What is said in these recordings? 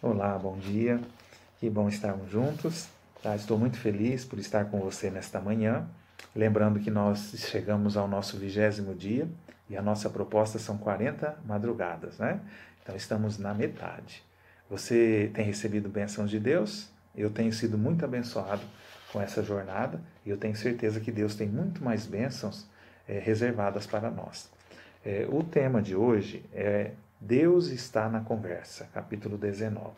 Olá, bom dia. Que bom estarmos juntos. Tá? Estou muito feliz por estar com você nesta manhã. Lembrando que nós chegamos ao nosso 20º dia e a nossa proposta são 40 madrugadas, né? Então estamos na metade. Você tem recebido bênçãos de Deus? Eu tenho sido muito abençoado com essa jornada e eu tenho certeza que Deus tem muito mais bênçãos reservadas para nós. O tema de hoje é Deus está na conversa, capítulo 19.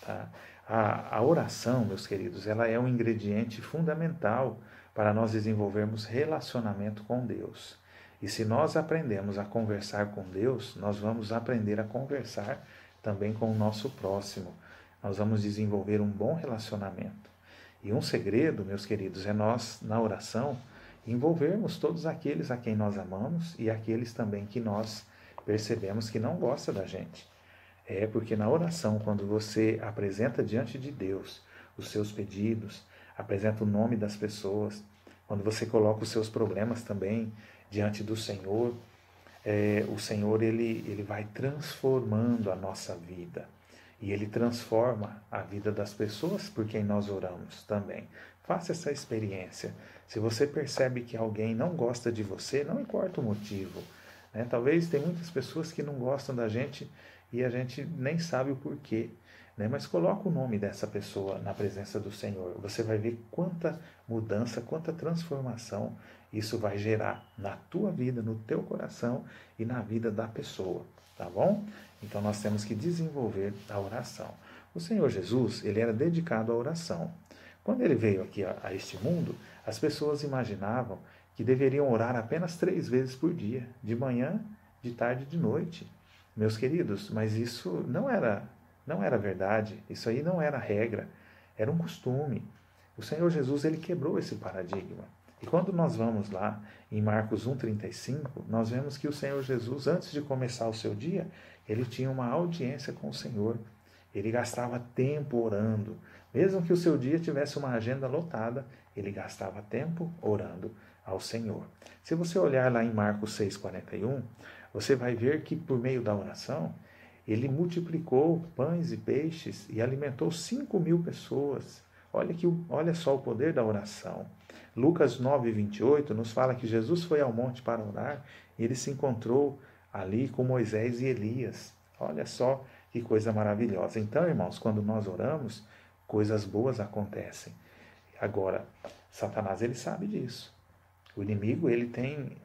Tá? A oração, meus queridos, ela é um ingrediente fundamental para nós desenvolvermos relacionamento com Deus. E se nós aprendemos a conversar com Deus, nós vamos aprender a conversar também com o nosso próximo. Nós vamos desenvolver um bom relacionamento. E um segredo, meus queridos, é nós, na oração, envolvermos todos aqueles a quem nós amamos e aqueles também que nós percebemos que não gosta da gente. É porque na oração, quando você apresenta diante de Deus os seus pedidos, apresenta o nome das pessoas, quando você coloca os seus problemas também diante do Senhor, o Senhor ele vai transformando a nossa vida. E Ele transforma a vida das pessoas por quem nós oramos também. Faça essa experiência. Se você percebe que alguém não gosta de você, não importa o motivo. Né? Talvez tem muitas pessoas que não gostam da gente e a gente nem sabe o porquê. Né? Mas coloca o nome dessa pessoa na presença do Senhor. Você vai ver quanta mudança, quanta transformação isso vai gerar na tua vida, no teu coração e na vida da pessoa. Tá bom? Então nós temos que desenvolver a oração. O Senhor Jesus, ele era dedicado à oração. Quando ele veio aqui a este mundo, as pessoas imaginavam que deveriam orar apenas 3 vezes por dia, de manhã, de tarde e de noite. Meus queridos, mas isso não era verdade, isso aí não era regra, era um costume. O Senhor Jesus, ele quebrou esse paradigma. E quando nós vamos lá em Marcos 1,35, nós vemos que o Senhor Jesus, antes de começar o seu dia, ele tinha uma audiência com o Senhor. Ele gastava tempo orando. Mesmo que o seu dia tivesse uma agenda lotada, ele gastava tempo orando ao Senhor. Se você olhar lá em Marcos 6,41, você vai ver que por meio da oração, ele multiplicou pães e peixes e alimentou 5.000 pessoas. Olha só o poder da oração. Lucas 9,28 nos fala que Jesus foi ao monte para orar e ele se encontrou ali com Moisés e Elias. Olha só que coisa maravilhosa. Então, irmãos, quando nós oramos, coisas boas acontecem. Agora, Satanás, ele sabe disso. O inimigo, ele tem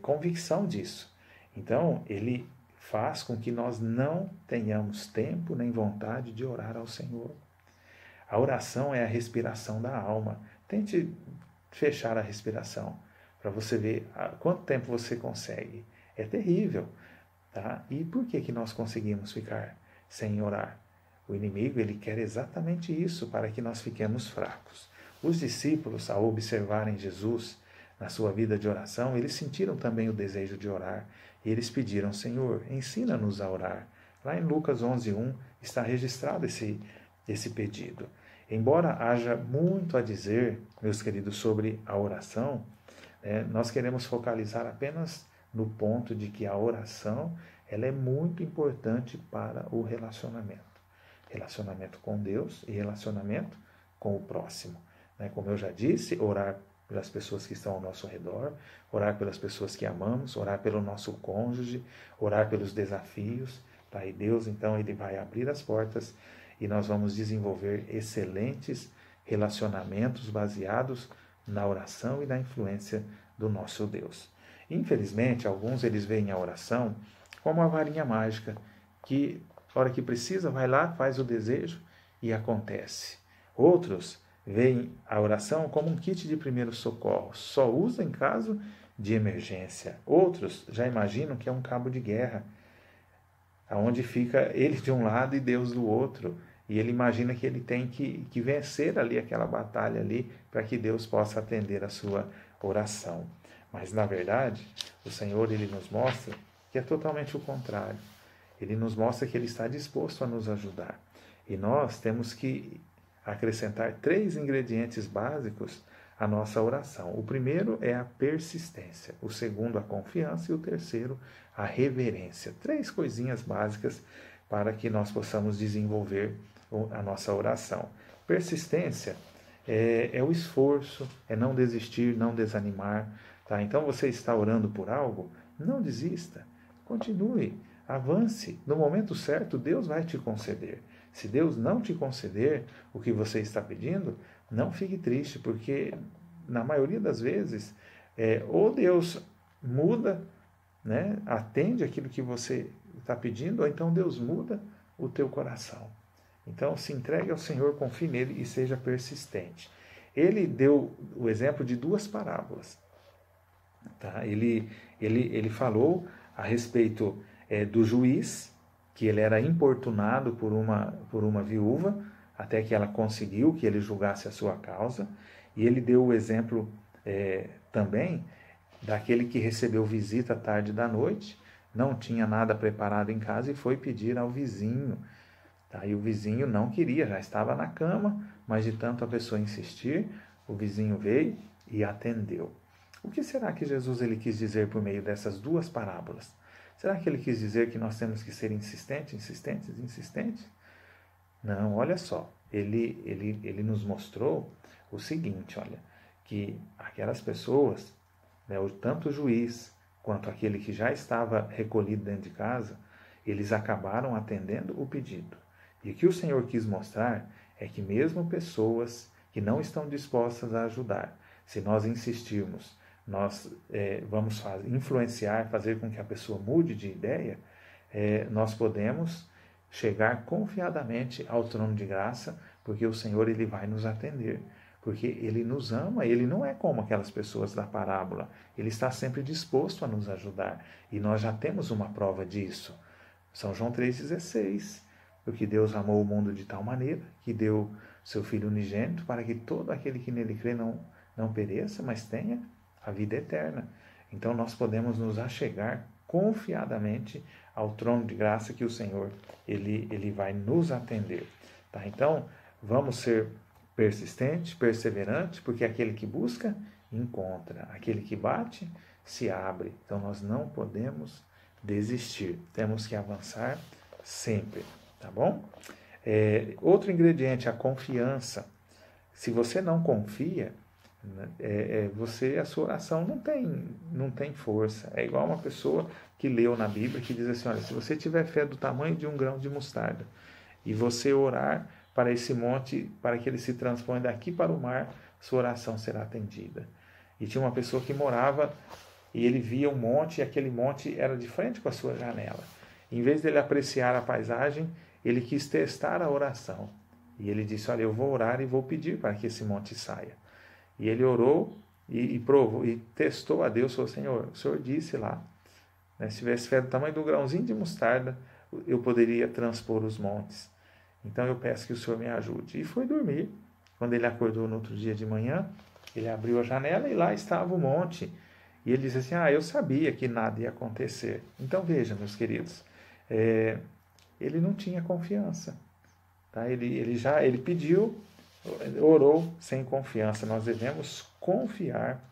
convicção disso. Então, ele faz com que nós não tenhamos tempo nem vontade de orar ao Senhor. A oração é a respiração da alma. Tente fechar a respiração para você ver quanto tempo você consegue. É terrível. Tá? E por que nós conseguimos ficar sem orar? O inimigo, ele quer exatamente isso, para que nós fiquemos fracos. Os discípulos, ao observarem Jesus na sua vida de oração, eles sentiram também o desejo de orar. E eles pediram, Senhor, ensina-nos a orar. Lá em Lucas 11:1 está registrado esse pedido. Embora haja muito a dizer, meus queridos, sobre a oração, nós queremos focalizar apenas no ponto de que a oração ela é muito importante para o relacionamento. Relacionamento com Deus e relacionamento com o próximo. Como eu já disse, orar pelas pessoas que estão ao nosso redor, orar pelas pessoas que amamos, orar pelo nosso cônjuge, orar pelos desafios. Tá? E Deus, então, ele vai abrir as portas e nós vamos desenvolver excelentes relacionamentos baseados na oração e na influência do nosso Deus. Infelizmente, alguns eles veem a oração como uma varinha mágica, que, na hora que precisa, vai lá, faz o desejo e acontece. Outros veem a oração como um kit de primeiro socorro, só usa em caso de emergência. Outros já imaginam que é um cabo de guerra, onde fica ele de um lado e Deus do outro. E ele imagina que ele tem que vencer ali aquela batalha ali para que Deus possa atender a sua oração. Mas, na verdade, o Senhor ele nos mostra que é totalmente o contrário. Ele nos mostra que ele está disposto a nos ajudar. E nós temos que acrescentar 3 ingredientes básicos à nossa oração. O primeiro é a persistência, o segundo a confiança e o terceiro a reverência. 3 coisinhas básicas para que nós possamos desenvolver a nossa oração. Persistência é o esforço, é não desistir, não desanimar. Tá? Então você está orando por algo, não desista, continue, avance. No momento certo, Deus vai te conceder. Se Deus não te conceder o que você está pedindo, não fique triste, porque na maioria das vezes, ou Deus muda, né, atende aquilo que você está pedindo, ou então Deus muda o teu coração. Então, se entregue ao Senhor, confie nele e seja persistente. Ele deu o exemplo de duas parábolas. Tá? Ele falou a respeito do juiz, que ele era importunado por uma viúva, até que ela conseguiu que ele julgasse a sua causa. E ele deu o exemplo também daquele que recebeu visita tarde da noite, não tinha nada preparado em casa e foi pedir ao vizinho. Tá? E o vizinho não queria, já estava na cama, mas de tanto a pessoa insistir, o vizinho veio e atendeu. O que será que Jesus ele quis dizer por meio dessas duas parábolas? Será que ele quis dizer que nós temos que ser insistentes? Não, olha só, ele nos mostrou o seguinte, olha, que aquelas pessoas, né, tanto o juiz quanto aquele que já estava recolhido dentro de casa, eles acabaram atendendo o pedido. E o que o Senhor quis mostrar é que mesmo pessoas que não estão dispostas a ajudar, se nós insistirmos, nós vamos influenciar, fazer com que a pessoa mude de ideia, nós podemos chegar confiadamente ao trono de graça, porque o Senhor ele vai nos atender, porque Ele nos ama, Ele não é como aquelas pessoas da parábola, Ele está sempre disposto a nos ajudar, e nós já temos uma prova disso. São João 3,16, porque Deus amou o mundo de tal maneira que deu seu Filho unigênito para que todo aquele que nele crê não pereça, mas tenha a vida eterna. Então nós podemos nos achegar confiadamente ao trono de graça que o Senhor ele vai nos atender. Tá? Então vamos ser persistente, perseverante, porque aquele que busca, encontra. Aquele que bate, se abre. Então nós não podemos desistir. Temos que avançar sempre. Tá bom? Outro ingrediente, a confiança. Se você não confia, a sua oração não tem força. É igual uma pessoa que leu na Bíblia que diz assim, olha, se você tiver fé do tamanho de um grão de mostarda e você orar para esse monte, para que ele se transponha daqui para o mar, sua oração será atendida. E tinha uma pessoa que morava e ele via um monte, e aquele monte era de frente com a sua janela. Em vez dele apreciar a paisagem, ele quis testar a oração. E ele disse, olha, eu vou orar e vou pedir para que esse monte saia. E ele orou e provou, e testou a Deus, falou, Senhor, o Senhor disse lá, né, se tivesse fé do tamanho do grãozinho de mostarda, eu poderia transpor os montes. Então eu peço que o Senhor me ajude. E foi dormir. Quando ele acordou no outro dia de manhã, ele abriu a janela e lá estava o monte. E ele disse assim, eu sabia que nada ia acontecer. Então veja, meus queridos, ele não tinha confiança. Tá? Ele pediu, orou sem confiança. Nós devemos confiar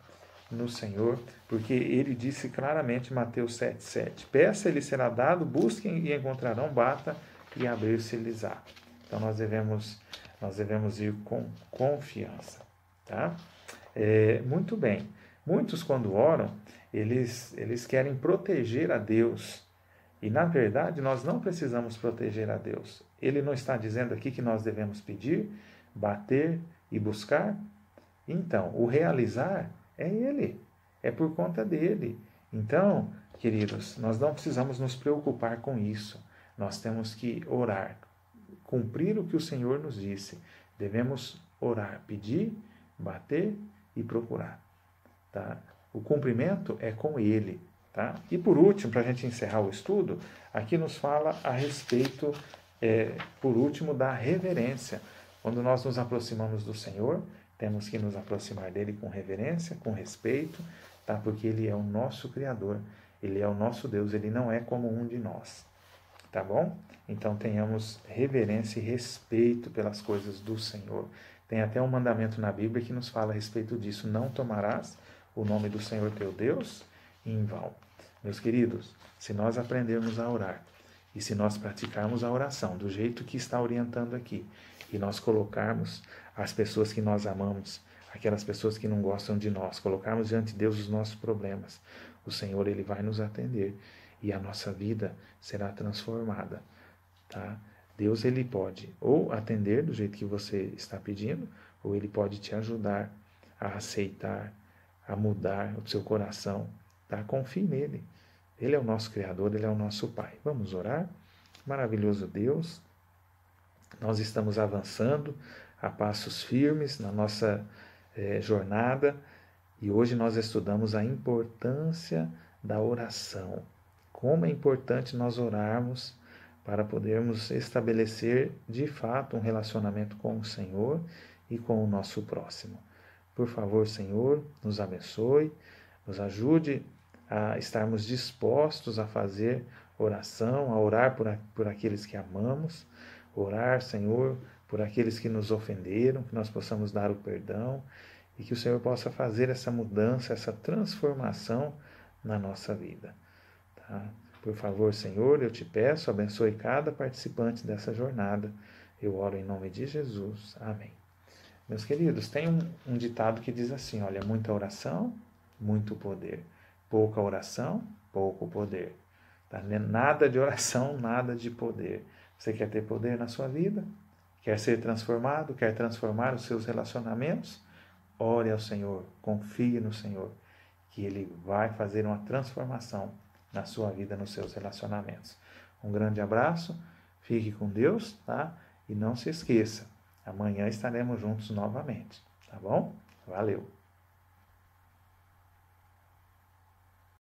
no Senhor, porque ele disse claramente em Mateus 7,7, peça, ele será dado, busquem e encontrarão, bata e abrir-se-lhes-á. Então nós devemos ir com confiança. Tá? Muito bem. Muitos, quando oram, eles querem proteger a Deus. E, na verdade, nós não precisamos proteger a Deus. Ele não está dizendo aqui que nós devemos pedir, bater e buscar? Então, o realizar é Ele. É por conta dele. Então, queridos, nós não precisamos nos preocupar com isso. Nós temos que orar, cumprir o que o Senhor nos disse. Devemos orar, pedir, bater e procurar. Tá? O cumprimento é com Ele. Tá? E por último, para a gente encerrar o estudo, aqui nos fala a respeito, por último, da reverência. Quando nós nos aproximamos do Senhor, temos que nos aproximar dele com reverência, com respeito, tá? Porque Ele é o nosso Criador, Ele é o nosso Deus, Ele não é como um de nós. Tá bom? Então tenhamos reverência e respeito pelas coisas do Senhor. Tem até um mandamento na Bíblia que nos fala a respeito disso. Não tomarás o nome do Senhor teu Deus em vão. Meus queridos, se nós aprendermos a orar E se nós praticarmos a oração do jeito que está orientando aqui, e nós colocarmos as pessoas que nós amamos, aquelas pessoas que não gostam de nós, colocarmos diante de Deus os nossos problemas, o Senhor, Ele vai nos atender e a nossa vida será transformada, tá? Deus, Ele pode ou atender do jeito que você está pedindo, ou Ele pode te ajudar a aceitar, a mudar o seu coração, tá? Confie nele. Ele é o nosso Criador, Ele é o nosso Pai. Vamos orar? Maravilhoso Deus, nós estamos avançando a passos firmes na nossa jornada e hoje nós estudamos a importância da oração. Como é importante nós orarmos para podermos estabelecer de fato um relacionamento com o Senhor e com o nosso próximo. Por favor, Senhor, nos abençoe, nos ajude a estarmos dispostos a fazer oração, a orar por aqueles que amamos, orar, Senhor, por aqueles que nos ofenderam, que nós possamos dar o perdão e que o Senhor possa fazer essa mudança, essa transformação na nossa vida. Tá? Por favor, Senhor, eu te peço, abençoe cada participante dessa jornada. Eu oro em nome de Jesus. Amém. Meus queridos, tem um ditado que diz assim, olha, muita oração, muito poder. Pouca oração, pouco poder. Tá? Nada de oração, nada de poder. Você quer ter poder na sua vida? Quer ser transformado? Quer transformar os seus relacionamentos? Ore ao Senhor, confie no Senhor, que Ele vai fazer uma transformação na sua vida, nos seus relacionamentos. Um grande abraço, fique com Deus, tá? E não se esqueça, amanhã estaremos juntos novamente, tá bom? Valeu!